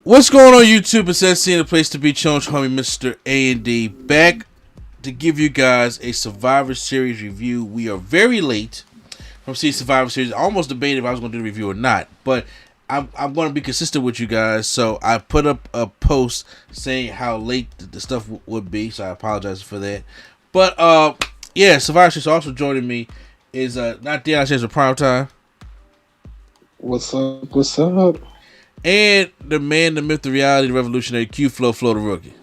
What's going on YouTube? It's SC, the place to be. Challenge homie Mr. A&D back to give you guys a Survivor Series review. We are very late from seeing Survivor Series. I almost debated if I was going to do the review or not, but I'm going to be consistent with you guys. So I put up a post saying how late the stuff would be, so I apologize for that. But yeah, Survivor Series. Also joining me is not Deion for Prime Time. What's up? What's up? And the man, the myth, the reality, the revolutionary, Q-Flow, Flow the Rookie.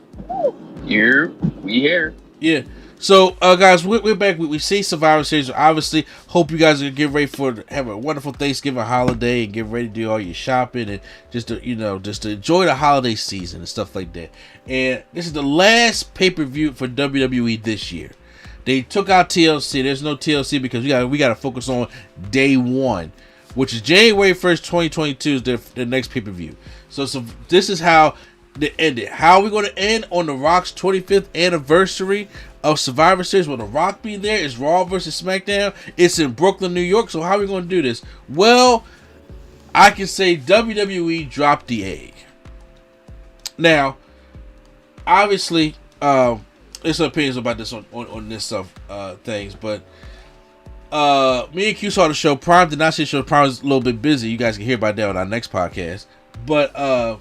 We here. Yeah. So, guys, we're back. We see Survivor Series. Obviously, hope you guys are gonna get ready have a wonderful Thanksgiving holiday and get ready to do all your shopping and just to enjoy the holiday season and stuff like that. And this is the last pay-per-view for WWE this year. They took out TLC. There's no TLC because we got to focus on day one, which is January 1st, 2022 is the next pay-per-view. So this is how they ended. How are we going to end on The Rock's 25th anniversary of Survivor Series? Will The Rock be there? It's Raw versus Smackdown. It's in Brooklyn, New York. So how are we going to do this? Well, I can say WWE dropped the egg. Now, obviously, there's some opinions about this on this stuff, things, but me and Q saw the show. Prime did not see the show. Prime was a little bit busy. You guys can hear about that on our next podcast. But at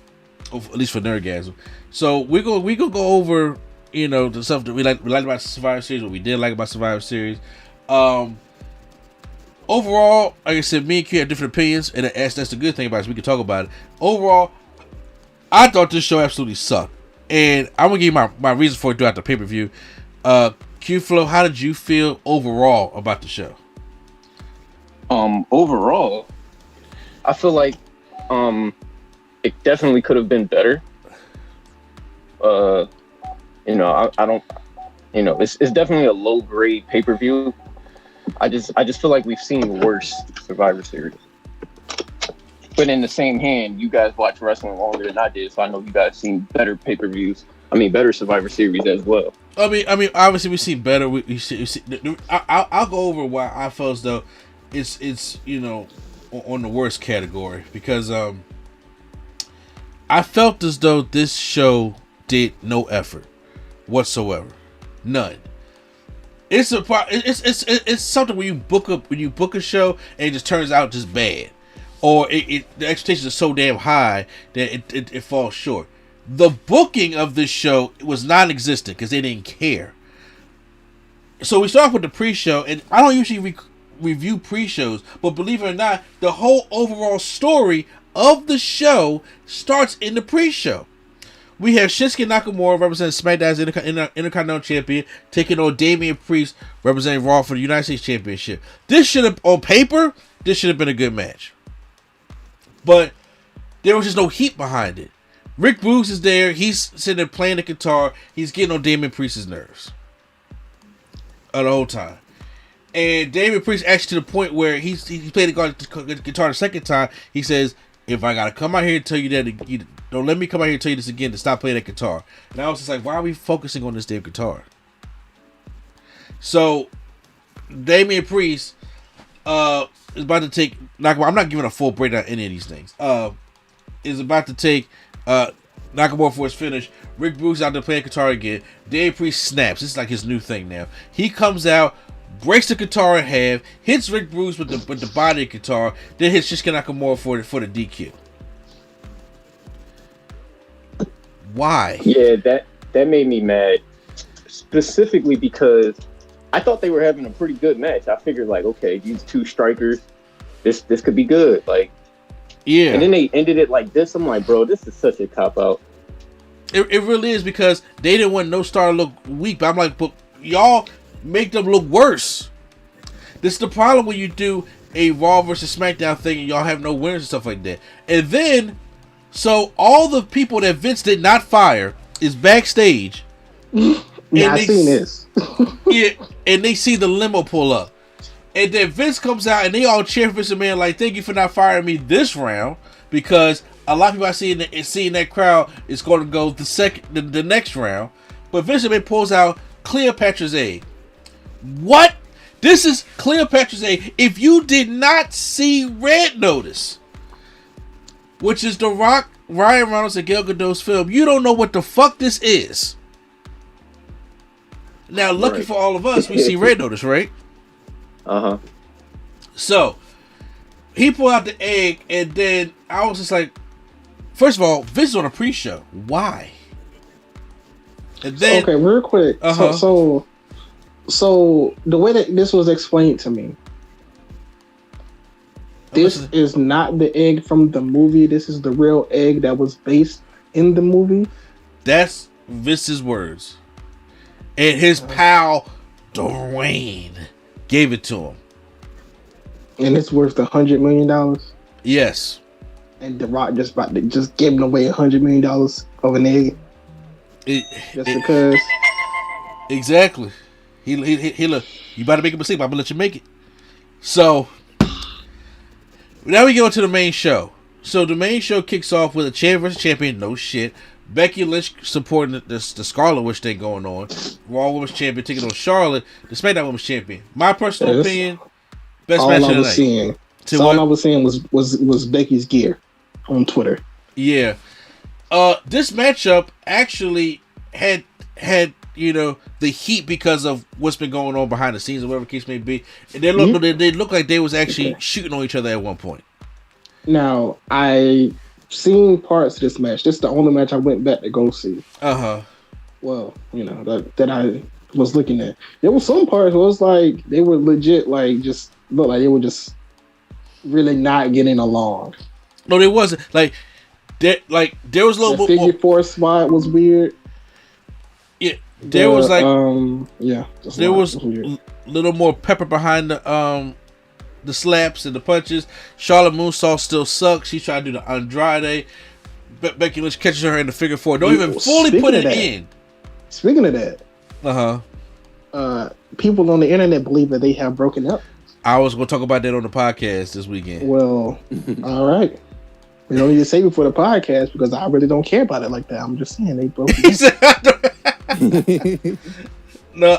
least for Nerdgasm. So we're gonna go over, the stuff that we like about Survivor Series, what we did like about Survivor Series. Overall, like I said, me and Q have different opinions, and that's the good thing about it. So we can talk about it. Overall, I thought this show absolutely sucked, and I'm gonna give you my reason for it throughout the pay-per-view. Q Flow, how did you feel overall about the show? Overall, I feel like it definitely could have been better. I don't, it's definitely a low grade pay-per-view. I just feel like we've seen worse Survivor Series. But in the same hand, you guys watch wrestling longer than I did, so I know you guys seen better pay-per-views. I mean, better Survivor Series as well. I mean, obviously we see better. We see I'll go over why I felt as though it's on the worst category, because I felt as though this show did no effort whatsoever, none. It's something when you book a show and it just turns out just bad, or the expectations are so damn high that it falls short. The booking of this show was non-existent because they didn't care. So we start with the pre-show, and I don't usually review pre-shows, but believe it or not, the whole overall story of the show starts in the pre-show. We have Shinsuke Nakamura representing SmackDown as Intercontinental Champion, taking on Damian Priest representing Raw for the United States Championship. On paper, this should have been a good match, but there was just no heat behind it. Rick Boogs is there. He's sitting there playing the guitar. He's getting on Damian Priest's nerves the whole time. And Damian Priest actually to the point where he played the guitar the second time. He says, "If I gotta come out here and tell you that, you don't let me come out here and tell you this again, to stop playing that guitar." And I was just like, why are we focusing on this damn guitar? So Damian Priest is about to take Nakamura. I'm not giving a full breakdown of any of these things. Is about to take Nakamura for his finish. Rick Boogs out there playing guitar again. Damian Priest snaps. This is like his new thing now. He comes out, breaks the guitar in half, hits Rick Boogs with the body of the guitar, then hits Shinsuke Nakamura for the DQ. Why? Yeah, that made me mad. Specifically because I thought they were having a pretty good match. I figured like, okay, these two strikers, this could be good. Like, yeah. And then they ended it like this. I'm like, bro, this is such a cop-out. It really is, because they didn't want no star to look weak. But I'm like, but y'all make them look worse. This is the problem when you do a Raw versus Smackdown thing and y'all have no winners and stuff like that. And then, so all the people that Vince did not fire is backstage. Yeah, I've seen this. Yeah, and they see the limo pull up. And then Vince comes out and they all cheer for Vince McMahon like, "Thank you for not firing me this round," because a lot of people I see in that crowd is going to go the next round. But Vince McMahon pulls out Cleopatra's Egg. What? This is Cleopatra's Egg. If you did not see Red Notice, which is The Rock, Ryan Reynolds, and Gal Gadot's film. You don't know what the fuck this is. Now, lucky for all of us, we see Red Notice, right? Uh-huh. So, he pulled out the egg, and then I was just like, first of all, this is on a pre-show. Why? And then, okay, real quick. So the way that this was explained to me, this is not the egg from the movie. This is the real egg that was based in the movie. That's Vince's words. And his pal, Dwayne, gave it to him. And it's worth $100 million? Yes. And The Rock just giving away $100 million of an egg? Because... Exactly. He look, you better make a mistake, I'm gonna let you make it. So, now we go to the main show. So the main show kicks off with a champion versus champion, no shit. Becky Lynch supporting the Scarlet Witch thing going on. Raw Women's Champion taking on Charlotte, the SmackDown Women's Champion. My personal opinion, best match of the night. All I was seeing was Becky's gear on Twitter. Yeah. This matchup actually had the heat because of what's been going on behind the scenes or whatever the case may be. And they look like they was actually shooting on each other at one point. Now, I seen parts of this match. This is the only match I went back to go see. Well, that I was looking at. There were some parts where it was like they were legit, like just looked like they were just really not getting along. No, there wasn't. There was a little bit figure four spot was weird. Yeah, there was like there was a little more pepper behind the slaps and the punches. Charlotte Moonsault still sucks. She's trying to do the Andrade. Becky Lynch catches her in the figure four. Don't even fully put it in. Speaking of that, people on the internet believe that they have broken up. I was going to talk about that on the podcast this weekend. Well, all right. We don't need to say before the podcast because I really don't care about it like that. I'm just saying they broke up. No,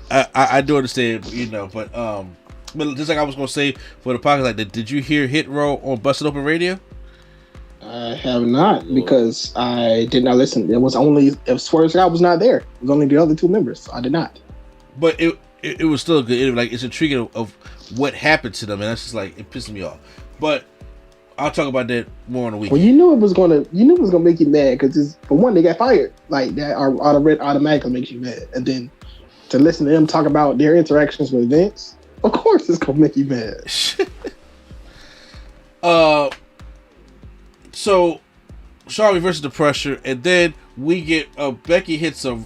I do understand, but just like I was going to say for the podcast, like, did you hear Hit Row on Busted Open Radio? I have not because I did not listen. It was only, if Swerve Scott was not there, it was only the other two members. So I did not. But it was still good. It's intriguing of what happened to them, and that's just like, it pissed me off. But I'll talk about that more on the weekend. Well, you knew it was gonna make you mad because for one, they got fired. Like that automatically makes you mad, and then to listen to them talk about their interactions with Vince, of course, it's gonna make you mad. So Charlotte versus the pressure, and then we get Becky hits a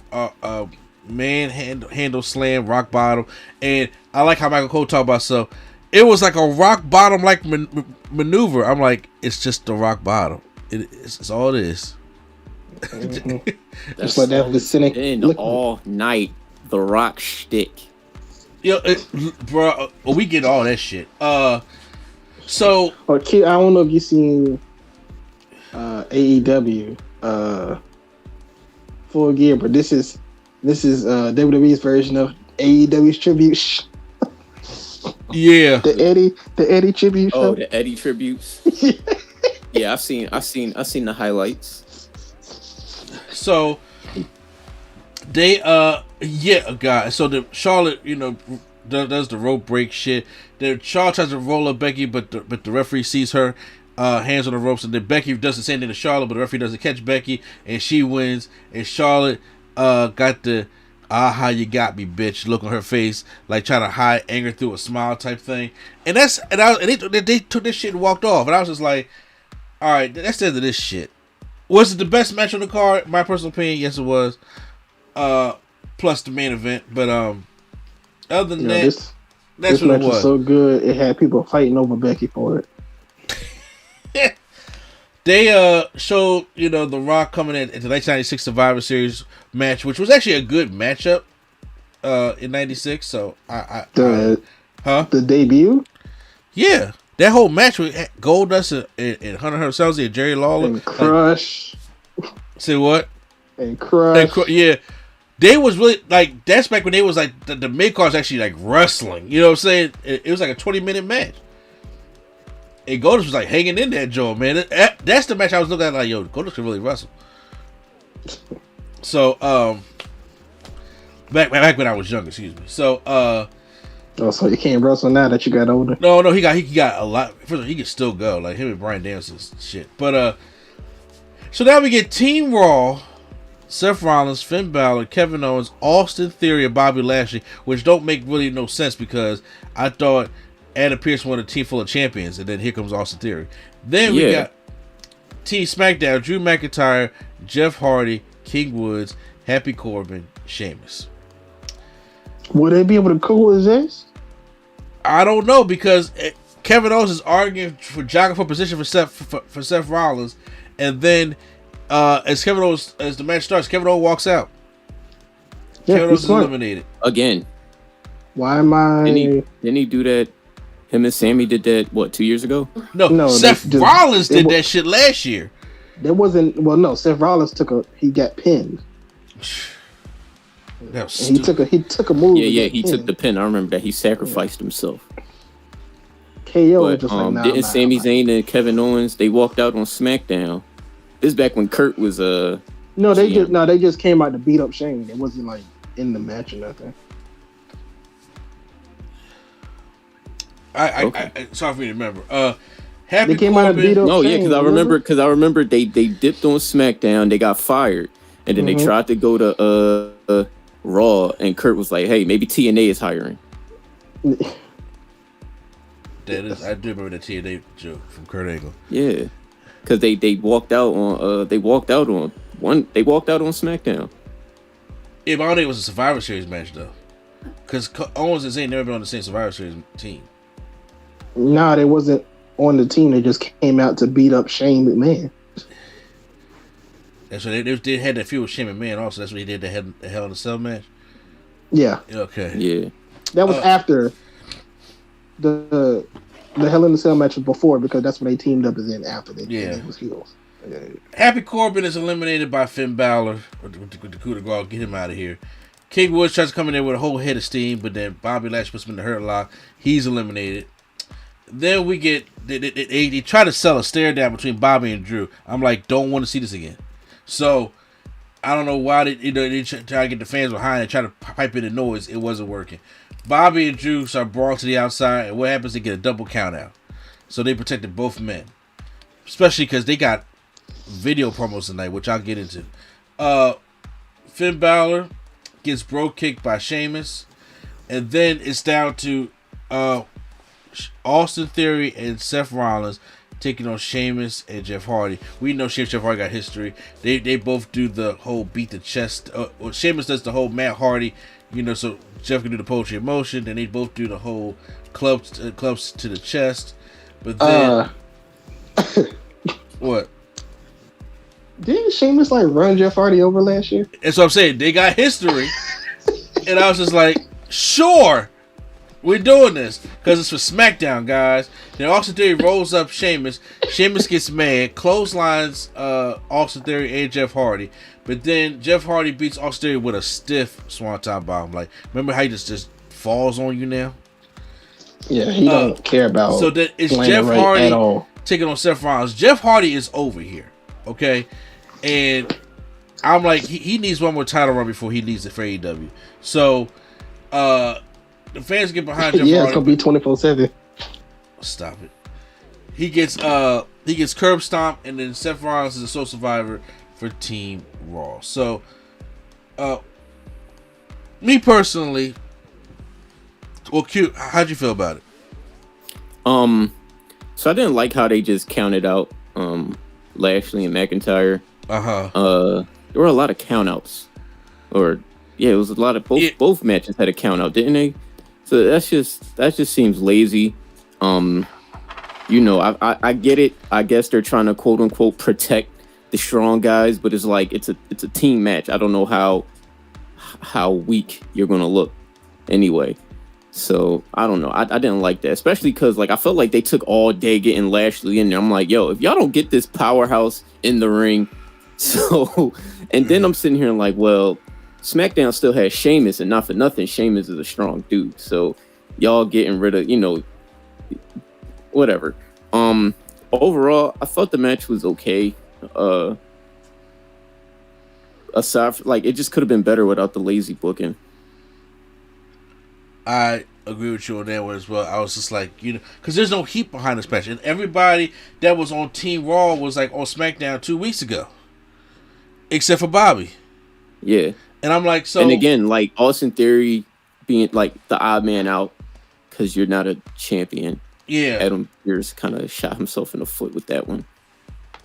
man handle slam, rock bottom, and I like how Michael Cole talked about so. It was like a rock bottom like maneuver. I'm like, it's just the rock bottom. It's all it is. Mm-hmm. Just like that was cynic. All night, the Rock shtick. Bro, we get all that shit. So. Okay, I don't know if you seen AEW Full Gear, but this is WWE's version of AEW's tribute. Yeah, the Eddie tribute show. Oh, the Eddie tributes. Yeah, I've seen the highlights. So they guys. So the Charlotte, does the rope break shit. Then Charlotte tries to roll up Becky, but the referee sees her hands on the ropes, and then Becky does the same thing to Charlotte, but the referee doesn't catch Becky, and she wins. And Charlotte got the how you got me, bitch, look on her face, like trying to hide anger through a smile type thing. And they took this shit and walked off. And I was just like, all right, that's the end of this shit. Was it the best match on the card? My personal opinion, yes, it was. Plus the main event, but other than that, that's what it was. This match was so good, it had people fighting over Becky for it. They showed The Rock coming in at the 1996 Survivor Series match, which was actually a good matchup in '96. So the debut, yeah, that whole match with Goldust and Hunter Helmsley and Jerry Lawler and Crush. Say what? And Crush. Yeah, they was really like that's back when they was like the mid cards actually like wrestling. You know what I'm saying? It was like a 20-minute match. And Goldust was like hanging in that joint, man. That's the match I was looking at like, yo, Goldust can really wrestle. So, back when I was younger, excuse me. So, so you can't wrestle now that you got older? No, he got a lot. First of all, he can still go. Like him and Bryan Danielson's shit. But so now we get Team Raw, Seth Rollins, Finn Balor, Kevin Owens, Austin Theory, and Bobby Lashley, which don't make really no sense because I thought Adam Pearce wanted a team full of champions, and then here comes Austin Theory. Then we got Team SmackDown, Drew McIntyre, Jeff Hardy, King Woods, Happy Corbin, Sheamus. Would they be able to coexist? I don't know because Kevin Owens is arguing for jockeying for position for Seth Rollins, and then as the match starts, Kevin Owens walks out. Yeah, Kevin Owens is eliminated again. Why am I? Didn't he do that? Him and Sammy did that. What, 2 years ago? No, Seth Rollins did that shit last year. There wasn't. Well, no, Seth Rollins he got pinned. That was he took a move. Yeah, he took the pin. I remember that. He sacrificed himself. KO but, just like, didn't Sami Zayn and Kevin Owens, they walked out on SmackDown. This is back when Kurt was No, they just came out to beat up Shane. It wasn't like in the match or nothing. I sorry for me to remember. Happy they came out to beat up No, Shane, yeah, because I remember they dipped on SmackDown, they got fired, and then they tried to go to Raw, and Kurt was like, "Hey, maybe TNA is hiring." I do remember the TNA joke from Kurt Angle. Yeah, because they walked out on SmackDown. Yeah, but I don't think it was a Survivor Series match though, because Owens and Zayn never been on the same Survivor Series team. Nah, they wasn't on the team. They just came out to beat up Shane McMahon. That's what they had that feud with Shane McMahon. Also, that's what he did. The Hell in a Cell match. Yeah. Okay. Yeah. That was after the Hell in a Cell match was before, because that's when they teamed up again after they was heels. Yeah. Happy Corbin is eliminated by Finn Balor with the coup de grace. Get him out of here. King Woods tries to come in there with a whole head of steam, but then Bobby Lashley puts him in the hurt lock. He's eliminated. Then we get they try to sell a stare down between Bobby and Drew. I'm like, don't want to see this again. So I don't know why they try to get the fans behind and try to pipe in the noise. It wasn't working. Bobby and Drew are brought to the outside, and what happens? They get a double count out. So they protected both men, especially because they got video promos tonight, which I'll get into. Finn Balor gets bro kicked by Sheamus, and then it's down to Austin Theory and Seth Rollins taking on Sheamus and Jeff Hardy. We know Sheamus and Jeff Hardy got history. They both do the whole beat the chest. Sheamus does the whole Matt Hardy, so Jeff can do the poetry of motion. Then they both do the whole clubs to the chest. But then what? Didn't Sheamus run Jeff Hardy over last year? That's what I'm saying. They got history, and I was just like, sure. We're doing this because it's for SmackDown, guys. Then Austin Theory rolls up Sheamus. Sheamus gets mad, clotheslines Austin Theory and Jeff Hardy. But then Jeff Hardy beats Austin Theory with a stiff swanton bomb. Like, remember how he just falls on you now? Yeah, he don't care about. So that it's Jeff Hardy taking on Seth Rollins. Jeff Hardy is over here, okay? And I'm like, he needs one more title run before he leaves for AEW. So, the fans get behind Jeff Hardy. Yeah, it's gonna be 24/7. Stop it. He gets curb stomped, and then Seth Rollins is a sole survivor for Team Raw. So, me personally, well, Q, how'd you feel about it? So I didn't like how they just counted out Lashley and McIntyre. There were a lot of countouts, it was a lot of both matches had a count out, didn't they? So that just seems lazy. I get it. I guess they're trying to quote unquote protect the strong guys, but it's like it's a team match. I don't know how weak you're gonna look anyway. So I don't know. I didn't like that, especially because I felt like they took all day getting Lashley in there. I'm like, yo, if y'all don't get this powerhouse in the ring, and then I'm sitting here and like, well, SmackDown still has Sheamus, and not for nothing, Sheamus is a strong dude. So y'all getting rid of, whatever. Overall, I thought the match was okay. Aside from, like, it just could have been better without the lazy booking. I agree with you on that one as well. I was just like, because there's no heat behind this match, and everybody that was on Team Raw was like on SmackDown 2 weeks ago, except for Bobby. Yeah, and I'm like, so. And again, like Austin Theory being like the odd man out because you're not a champion. Yeah, Adam Pearce kind of shot himself in the foot with that one.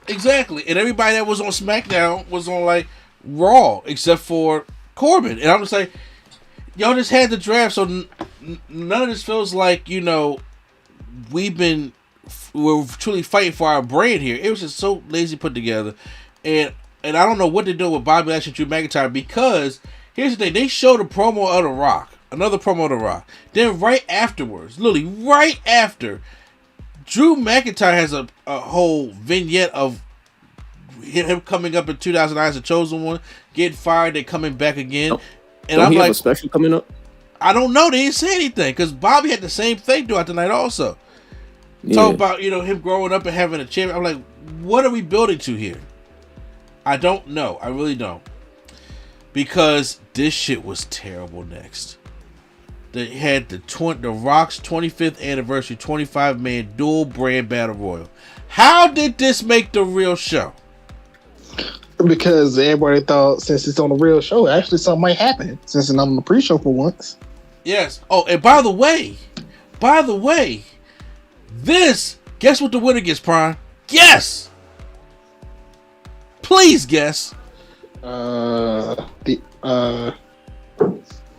Exactly, and everybody that was on SmackDown was on like Raw except for Corbin, and I'm just like, y'all just had the draft, so none of this feels like we're truly fighting for our brand here. It was just so lazy put together, and I don't know what they're doing with Bobby Lashley and Drew McIntyre, because here's the thing: they showed a promo of The Rock. Another promo of The Rock. Then right afterwards, literally right after, Drew McIntyre has a whole vignette of him coming up in 2009 as a chosen one, getting fired, then coming back again. Oh, and I'm he like, have a special coming up? I don't know. They didn't say anything, because Bobby had the same thing throughout the night also. Yeah. Talk about him growing up and having a champion. I'm like, what are we building to here? I don't know. I really don't. Because this shit was terrible next. They had the Rock's 25th anniversary 25-man dual brand battle royal. How did this make the real show? Because everybody thought since it's on the real show, actually something might happen since it's not on the pre-show for once. Yes. Oh, and by the way, this, guess what the winner gets, Prime? Guess! Please guess.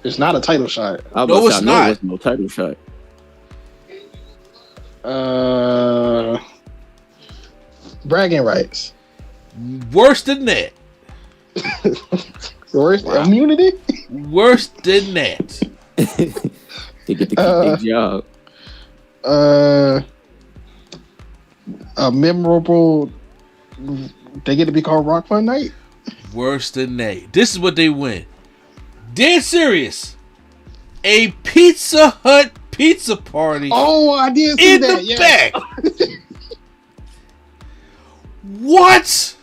It's not a title shot. No, it's not. It was no title shot. Bragging rights. Worse than that. Worse immunity. Worse than that. They get to keep their job. A memorable. They get to be called Rock Fun Night. Worse than that. This is what they win. Dead serious. A Pizza Hut pizza party. Oh, I did see that. In the back. What?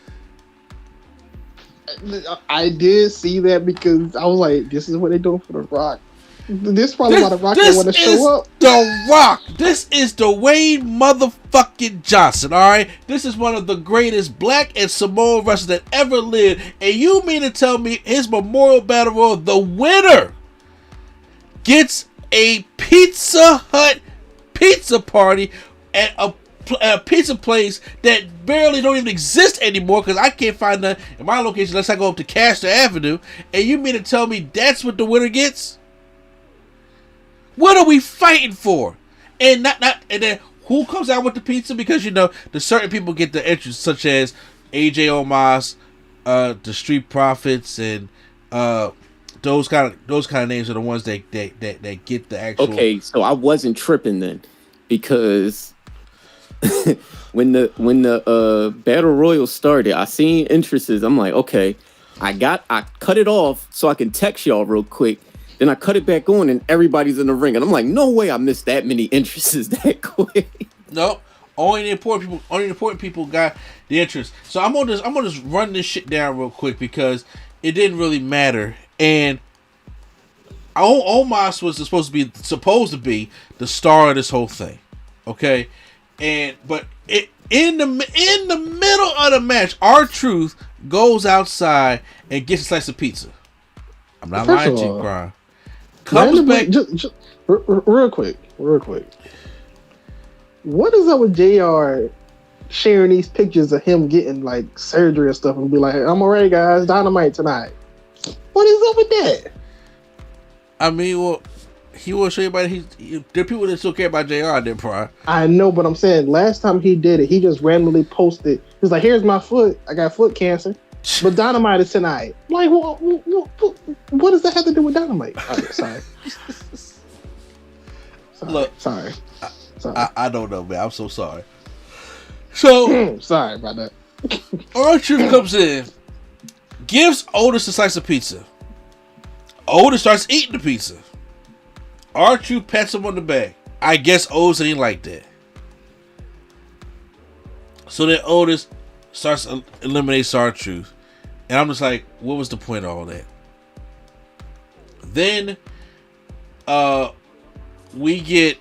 I did see that because I was like, this is what they're doing for The Rock. This is probably why The Rock didn't want to show up. The Rock. This is Dwayne motherfucking Johnson, alright? This is one of the greatest black and Samoan wrestlers that ever lived. And you mean to tell me his Memorial Battle Royal, the winner, gets a Pizza Hut pizza party at a pizza place that barely don't even exist anymore, because I can't find that in my location unless I go up to Castor Avenue, and you mean to tell me that's what the winner gets? What are we fighting for? And and then who comes out with the pizza? Because the certain people get the entrance, such as AJ Omos, the Street Profits, and those kind of names are the ones that get the actual. Okay, so I wasn't tripping then, because when the battle royal started, I seen interests. I'm like, okay, I cut it off so I can text y'all real quick. Then I cut it back on, and everybody's in the ring, and I'm like, no way, I missed that many interests that quick. Nope. Only the important people got the interest. So I'm gonna just run this shit down real quick, because it didn't really matter. And Omos was supposed to be the star of this whole thing, okay? But in the middle of the match, R-Truth goes outside and gets a slice of pizza. I'm not lying to you, Brian. Comes back. Just real quick. What is up with JR sharing these pictures of him getting like surgery and stuff, and be like, "I'm alright, guys. Dynamite tonight." What is up with that? I mean, well, he will show you about it. There are people that still care about JR. There, Brian. I know, but I'm saying last time he did it, he just randomly posted. He's like, "Here's my foot. I got foot cancer." But Dynamite is tonight. Like, what does that have to do with Dynamite? Right, sorry. Look, sorry. I don't know, man. I'm so sorry. So sorry about that. R-Truth comes in, gives Otis a slice of pizza. Otis starts eating the pizza. R-Truth pats him on the back. I guess Otis ain't like that. So then Otis starts eliminate R-Truth. And I'm just like, what was the point of all that? Then we get,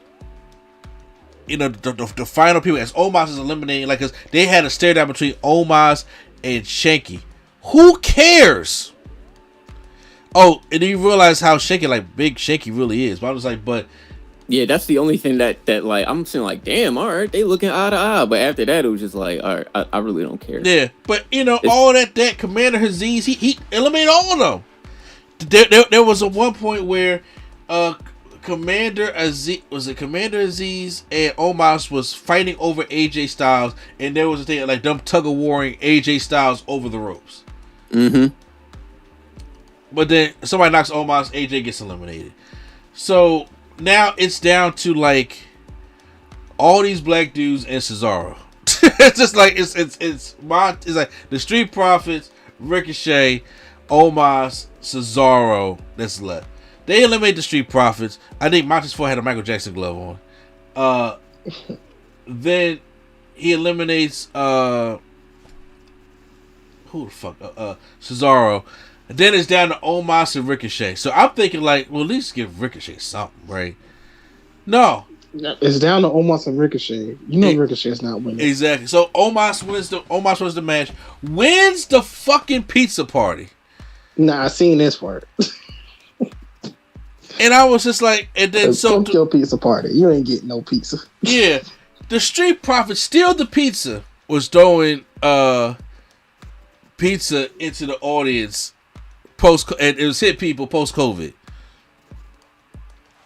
you know, the final people as Omos is eliminating, like, cause they had a stare down between Omos and Shanky. Who cares? Oh, and then you realize how Shanky, like, big Shanky really is. But I was like, but yeah, that's the only thing that like I'm saying, like, damn, all right, they looking eye to eye. But after that, it was just like, all right, I really don't care. Yeah, but you know, all that Commander Aziz, he eliminated all of them. There was a one point where Commander Aziz and Omos was fighting over AJ Styles, and there was a thing like them tug of warring AJ Styles over the ropes. Mm-hmm. But then somebody knocks Omos, AJ gets eliminated. So now it's down to like all these black dudes and Cesaro. It's just like it's like the Street Profits, Ricochet, Omos, Cesaro that's left. They eliminate the Street Profits. I think Montez Ford had a Michael Jackson glove on. Then he eliminates who the fuck? Cesaro. And then it's down to Omos and Ricochet. So I'm thinking like, well, at least give Ricochet something, right? No. It's down to Omos and Ricochet. You know Ricochet's not winning. Exactly. So Omos wins the match. Wins the fucking pizza party. Nah, I seen this part. And I was just like, and then fuck your pizza party. You ain't getting no pizza. Yeah. The Street Profits steal the pizza. Was throwing pizza into the audience and it was hit people post COVID.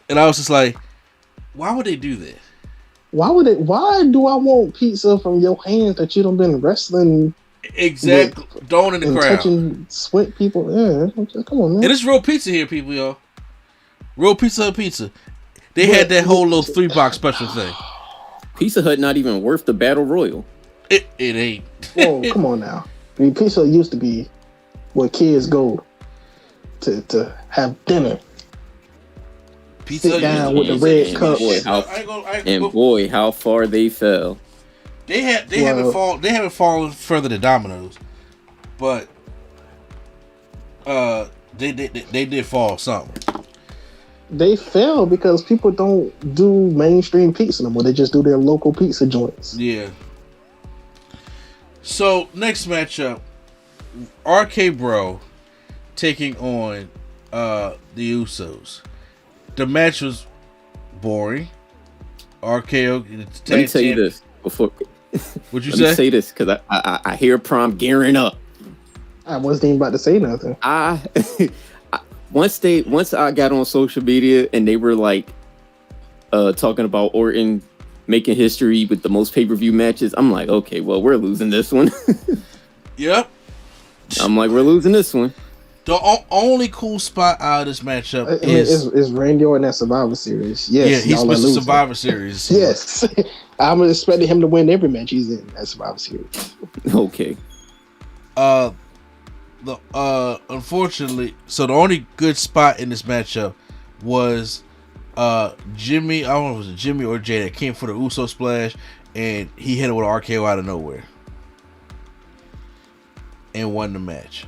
And I was just like, why would they do that? Why do I want pizza from your hands that you done been wrestling? Exactly. Throwing in the crowd. Touching sweat people. Yeah. Come on, man. And it's real pizza here, people, y'all. Real Pizza Hut pizza. They had that whole little 3-box special thing. Pizza Hut not even worth the Battle Royal. It ain't. Whoa, come on now. I mean, Pizza Hut used to be where kids go to have dinner. Pizza Sit down with the red cup. Boy, how far they fell. They haven't fallen further than Domino's, but they did fall something. They fell because people don't do mainstream pizza no more. They just do their local pizza joints. Yeah. So next matchup, RK Bro taking on the Usos. The match was boring. RKO. Let me tell you this before. What'd you say? Let me say this because I hear Prom gearing up. I wasn't even about to say nothing. Once I got on social media and they were like talking about Orton making history with the most pay-per-view matches, I'm like, okay, well, we're losing this one. Yep. I'm like, we're losing this one. The only cool spot out of this matchup is Randy Orton at Survivor Series. Yes, yeah, he's Mr. Survivor Series. Yes, I'm expecting him to win every match he's in at Survivor Series. Okay. Unfortunately, so the only good spot in this matchup was Jimmy. I don't know if it was Jimmy or Jay that came for the Uso splash, and he hit it with an RKO out of nowhere and won the match.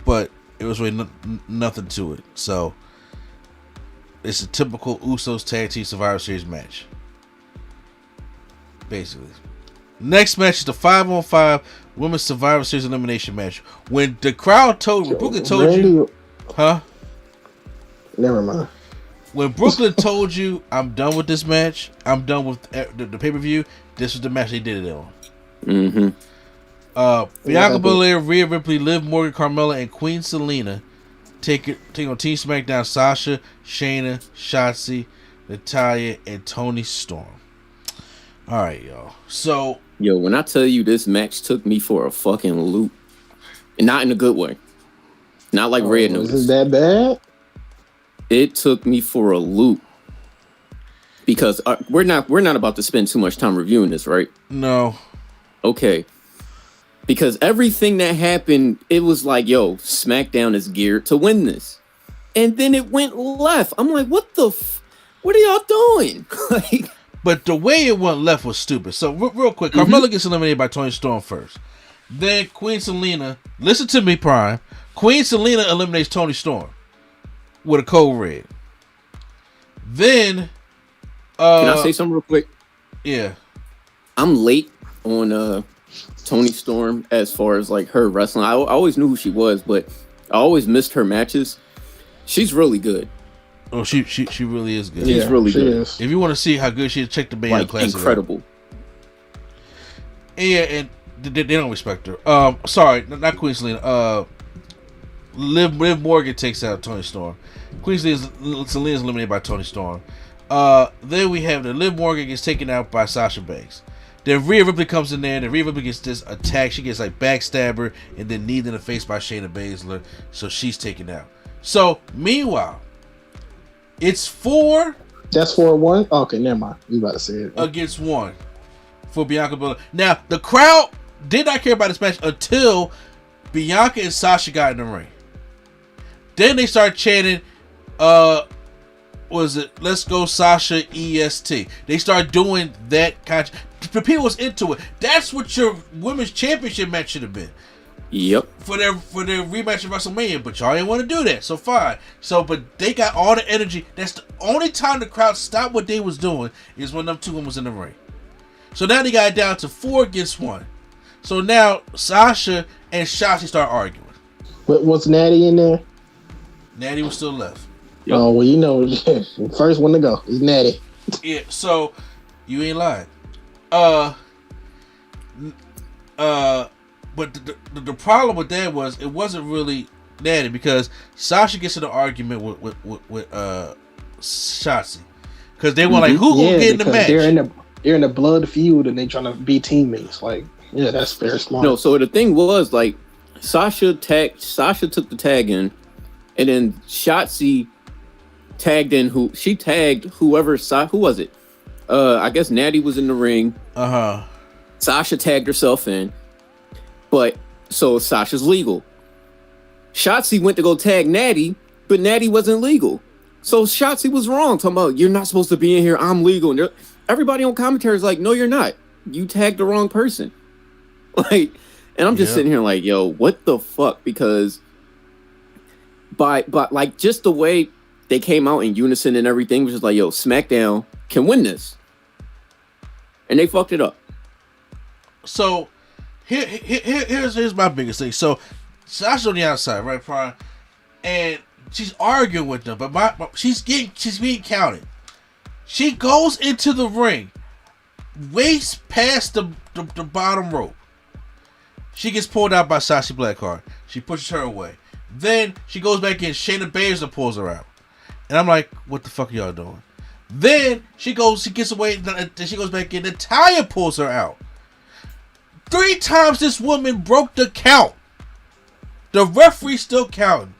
But it was really nothing to it. So it's a typical Usos Tag Team Survivor Series match, basically. Next match is the 5-on-5 Women's Survivor Series elimination match. When the crowd Brooklyn told you, huh? Never mind. When Brooklyn told you, I'm done with this match, I'm done with the pay-per-view, this was the match they did it on. Mm-hmm. Bianca Belair, Rhea Ripley, Liv Morgan, Carmella, and Queen Selena take on Team SmackDown, Sasha, Shayna, Shotzi, Natalya, and Toni Storm. All right, y'all. So, when I tell you this match took me for a fucking loop, and not in a good way, not like Red Notice. Is that bad? It took me for a loop because we're not about to spend too much time reviewing this, right? No. Okay. Because everything that happened, it was like, SmackDown is geared to win this. And then it went left. I'm like, what are y'all doing? But the way it went left was stupid. So real quick, Carmella gets eliminated by Toni Storm first. Then Queen Selena, listen to me, Prime. Queen Selena eliminates Toni Storm with a code red. Then, can I say something real quick? Yeah, I'm late on Toni Storm as far as like her wrestling. I always knew who she was, but I always missed her matches. She's really good. Oh, she really is good. She's really good. Is. If you want to see how good she is, check the Bayonne like, Classic. Incredible. Yeah, and they don't respect her. Sorry, not Queen Selena. Liv Morgan takes out Toni Storm. Queen Selena's eliminated by Toni Storm. Then we have the Liv Morgan gets taken out by Sasha Banks. Then Rhea Ripley comes in there, and Rhea Ripley gets this attack. She gets like backstabber and then kneed in the face by Shayna Baszler, so she's taken out. So meanwhile, it's 4. That's 4-1. Okay, never mind. You about to say it against 1 for Bianca Belair. Now the crowd did not care about this match until Bianca and Sasha got in the ring. Then they started chanting, was it "Let's go Sasha EST"? They started doing that kind of. The people was into it. That's what your women's championship match should have been. Yep. For their rematch of WrestleMania, but y'all didn't want to do that. So fine. So, but they got all the energy. That's the only time the crowd stopped what they was doing is when them two women was in the ring. So now they got it down to 4 against 1. So now Sasha and Shotzi start arguing. But was Natty in there? Natty was still left. Yep. Oh, well, you know, first one to go is Natty. Yeah, so you ain't lying. But the problem with that was it wasn't really Natty because Sasha gets in an argument with Shotzi because they were like, who gonna get in the match? They're in a blood feud and they trying to be teammates. Like, yeah, that's very smart. No, so the thing was like Sasha took the tag in, and then Shotzi tagged in who was it? I guess Natty was in the ring. Sasha tagged herself in, but so Sasha's legal. Shotzi went to go tag Natty, but Natty wasn't legal. So Shotzi was wrong, talking about you're not supposed to be in here. I'm legal, and everybody on commentary is like, no, you're not. You tagged the wrong person. Like, and I'm just sitting here like, yo, what the fuck? Because by like just the way they came out in unison and everything was just like, yo, SmackDown can win this, and they fucked it up. So here's my biggest thing. So Sasha's on the outside, right, Prime, and she's arguing with them, but she's being counted. She goes into the ring, waist past the bottom rope. She gets pulled out by Sasha Blackheart. She pushes her away. Then she goes back in. Shayna Baszler pulls her out, and I'm like, "What the fuck are y'all doing?" Then she gets away. Then she goes back in. Natalya pulls her out. 3 times this woman broke the count. The referee still counting,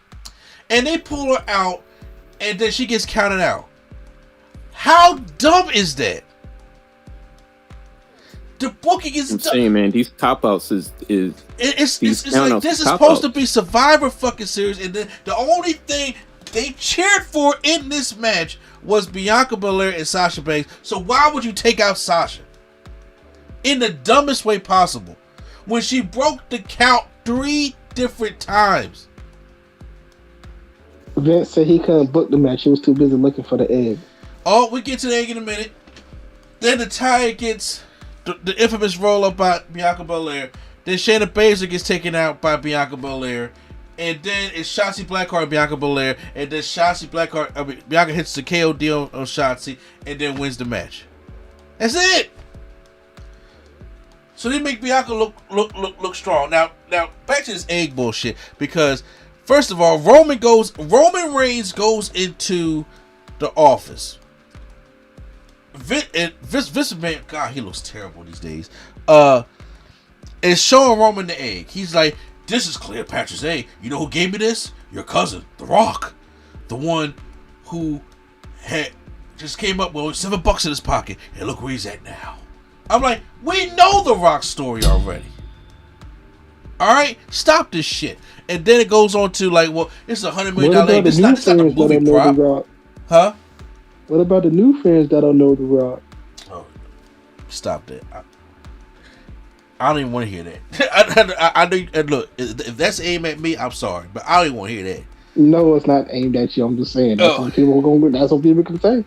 and they pull her out, and then she gets counted out. How dumb is that? The booking is I'm saying, man, these cop outs is it's like this is supposed to be Survivor fucking series, and then the only thing they cheered for in this match was Bianca Belair and Sasha Banks. So why would you take out Sasha? In the dumbest way possible. When she broke the count 3 different times. Vince said he couldn't book the match. He was too busy looking for the egg. Oh, we get to the egg in a minute. Then Natalya gets the infamous roll up by Bianca Belair. Then Shayna Baszler gets taken out by Bianca Belair. And then it's Shotzi Blackheart and Bianca Belair. And then Bianca hits the KOD on Shotzi and then wins the match. That's it. So they make Bianca look strong. Now back to this egg bullshit, because first of all, Roman Reigns goes into the office. Vince McMahon, God, he looks terrible these days. Is showing Roman the egg. He's like, "This is Cleopatra's egg. You know who gave me this? Your cousin, The Rock, the one who had just came up with $7 in his pocket, and look where he's at now." I'm like, we know the Rock story already. Alright? Stop this shit. And then it goes on to like, well, it's $100 million egg. It's not a movie prop. Huh? What about the new fans that don't know The Rock? Oh stop that. I don't even want to hear that. I know. And look, if that's aimed at me, I'm sorry, but I don't even want to hear that. No, it's not aimed at you. I'm just saying that's what people are going. That's what people can say.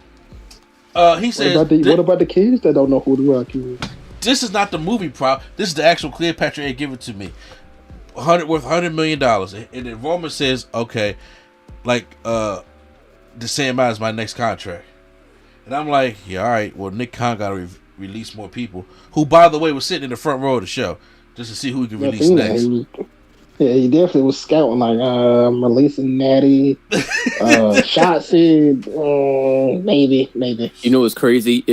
He says. What about the kids that don't know who the Rock is? This is not the movie prop. This is the actual Cleopatra had given to me. Worth $100 million, and then Roman says, "Okay, like the same amount as my next contract." And I'm like, "Yeah, all right. Well, Nick Khan got to release more people." Who, by the way, was sitting in the front row of the show just to see who he could release next. He definitely was scouting, like, I'm releasing Natty, Shotzi, maybe. You know what's crazy?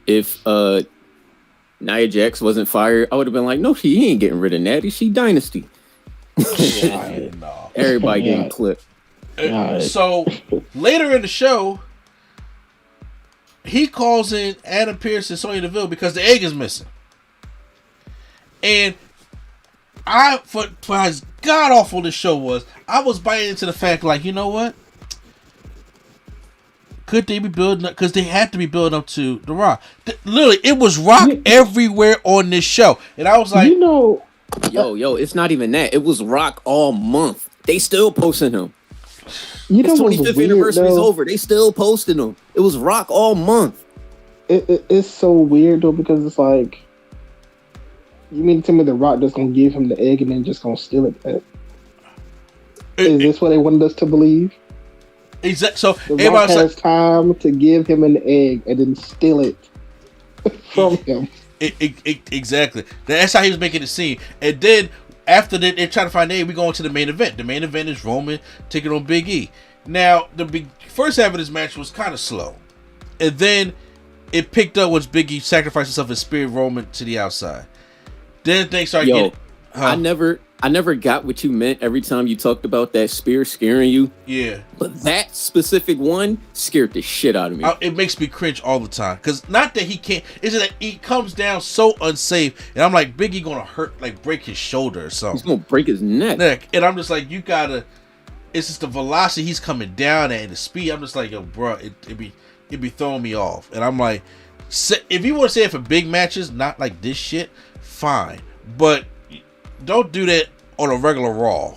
If Nia Jax wasn't fired, I would have been like, no, he ain't getting rid of Natty. She Dynasty. Everybody getting clipped. So, later in the show, he calls in Adam Pearce and Sonya Deville because the egg is missing. And for as god awful this show was, I was buying into the fact, like, you know what? Could they be building up? Because they had to be building up to The Rock. Literally, it was Rock everywhere on this show. And I was like, yo, it's not even that. It was Rock all month. They still posting him. His 25th anniversary is over. They still posting him. It was Rock all month. It's so weird, though, because it's like, you mean to tell me the Rock just gonna give him the egg and then just gonna steal it? Is this what they wanted us to believe? Exactly. So the Rock has time to give him an egg and then steal it from him. Exactly. That's how he was making it seem. And then after that, they're trying to find the egg. We go into the main event. The main event is Roman taking on Big E. Now, the first half of this match was kind of slow, and then it picked up once Big E sacrificed himself and speared Roman to the outside. Then things started getting. I never got what you meant every time you talked about that spear scaring you. Yeah. But that specific one scared the shit out of me. It makes me cringe all the time. Because not that he can't, it's that he comes down so unsafe. And I'm like, Big E gonna hurt, like break his shoulder or something. He's gonna break his neck. And I'm just like, you gotta, it's just the velocity he's coming down at and the speed. I'm just like, yo, bro, it'd be throwing me off. And I'm like, if you want to say it for big matches, not like this shit, fine. But don't do that on a regular Raw,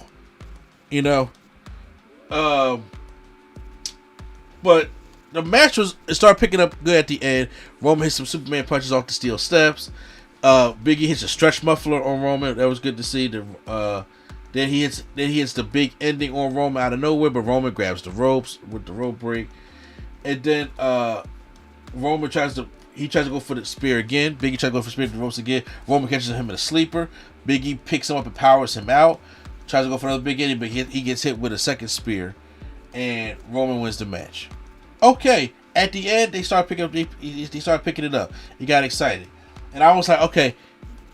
you know. But the match it started picking up good at the end. Roman hits some Superman punches off the steel steps. Big E hits a stretch muffler on Roman. That was good to see. Then he hits the big ending on Roman out of nowhere, but Roman grabs the ropes with the rope break, and then Roman tries to go for the spear again. Big E tries to go for the spear the ropes again. Roman catches him in a sleeper. Big E picks him up and powers him out. Tries to go for another big ending, but he gets hit with a second spear, and Roman wins the match. Okay, at the end they start picking it up. He got excited, and I was like, okay,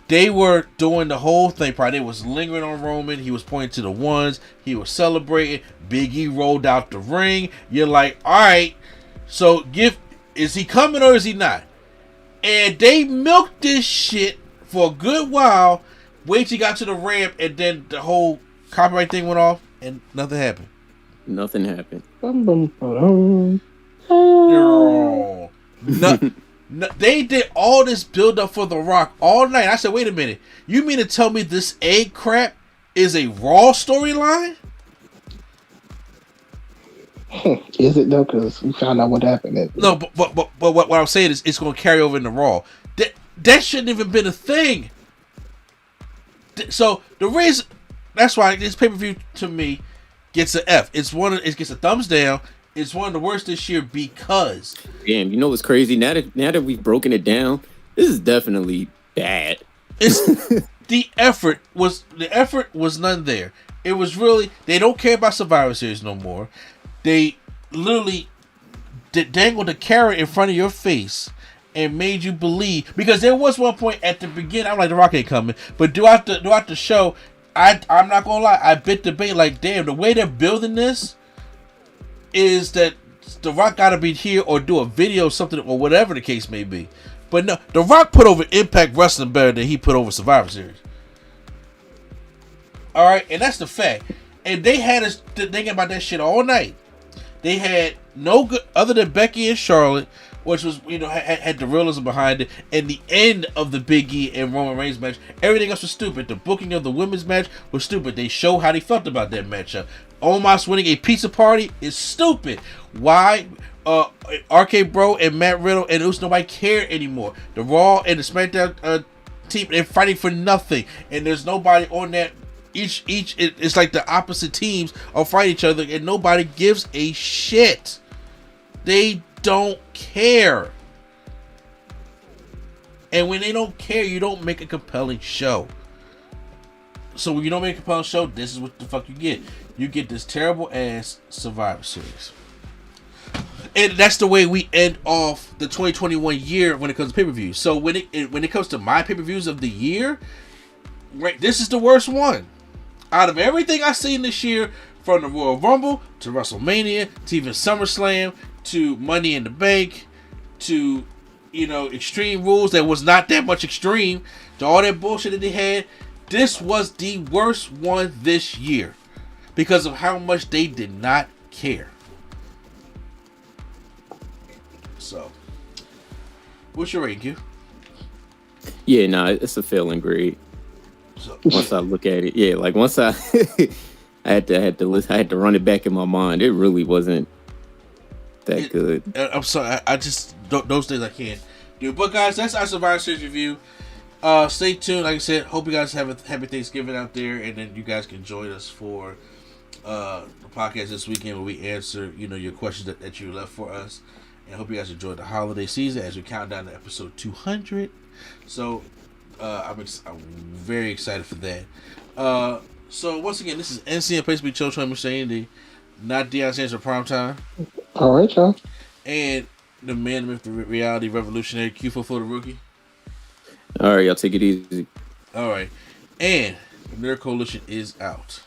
they were doing the whole thing. Probably they was lingering on Roman. He was pointing to the ones. He was celebrating. Big E rolled out the ring. You're like, all right, so is he coming or is he not? And they milked this shit for a good while. Wait till he got to the ramp, and then the whole copyright thing went off, and nothing happened. Nothing happened. They did all this build up for The Rock all night. I said, wait a minute. You mean to tell me this egg crap is a Raw storyline? Is it though? Because we found out what happened. No, but what I'm saying is it's going to carry over into Raw. That shouldn't even been a thing. So the reason that's why this pay-per-view to me gets an F. It gets a thumbs down. It's one of the worst this year because. Damn, you know what's crazy? Now that we've broken it down, this is definitely bad. The effort was none there. It was really, they don't care about Survivor Series no more. They literally dangled a carrot in front of your face and made you believe, because there was one point at the beginning, I'm like, The Rock ain't coming, but throughout the show, I'm not gonna lie, I bit the bait like, damn, the way they're building this is that The Rock gotta be here or do a video or something or whatever the case may be. But no, The Rock put over Impact Wrestling better than he put over Survivor Series. Alright, and that's the fact. And they had us thinking about that shit all night. They had no good, other than Becky and Charlotte, which was, you know, had the realism behind it. And the end of the Big E and Roman Reigns match, everything else was stupid. The booking of the women's match was stupid. They show how they felt about that matchup. Omos winning a pizza party is stupid. Why? RK Bro and Matt Riddle and Usos, nobody care anymore. The Raw and the SmackDown team, they're fighting for nothing, and there's nobody on that. It's like the opposite teams are fighting each other, and nobody gives a shit. They don't care. And when they don't care, you don't make a compelling show. So when you don't make a compelling show, this is what the fuck you get. You get this terrible ass Survivor Series. And that's the way we end off the 2021 year when it comes to pay-per-views. So when it comes to my pay-per-views of the year, right, this is the worst one. Out of everything I've seen this year, from the Royal Rumble to WrestleMania to even SummerSlam to Money in the Bank to, you know, Extreme Rules that was not that much extreme, to all that bullshit that they had, this was the worst one this year because of how much they did not care. So, what's your rating, Q? Yeah, no, it's a failing grade. So, once I look at it, yeah, like once I had to run it back in my mind. It really wasn't that good. I'm sorry, I just those things I can't do. But guys, that's our Survivor Series review. Stay tuned. Like I said, hope you guys have a happy Thanksgiving out there, and then you guys can join us for the podcast this weekend where we answer, you know, your questions that you left for us. And I hope you guys enjoyed the holiday season as we count down to episode 200. So I'm very excited for that. So once again, this is NCM Place to be Cho Mr. Andy, not Deion Sanders for Primetime. All right, y'all. And the man with the reality revolutionary Q for the rookie. All right, y'all take it easy. All right. And the Nerd Coalition is out.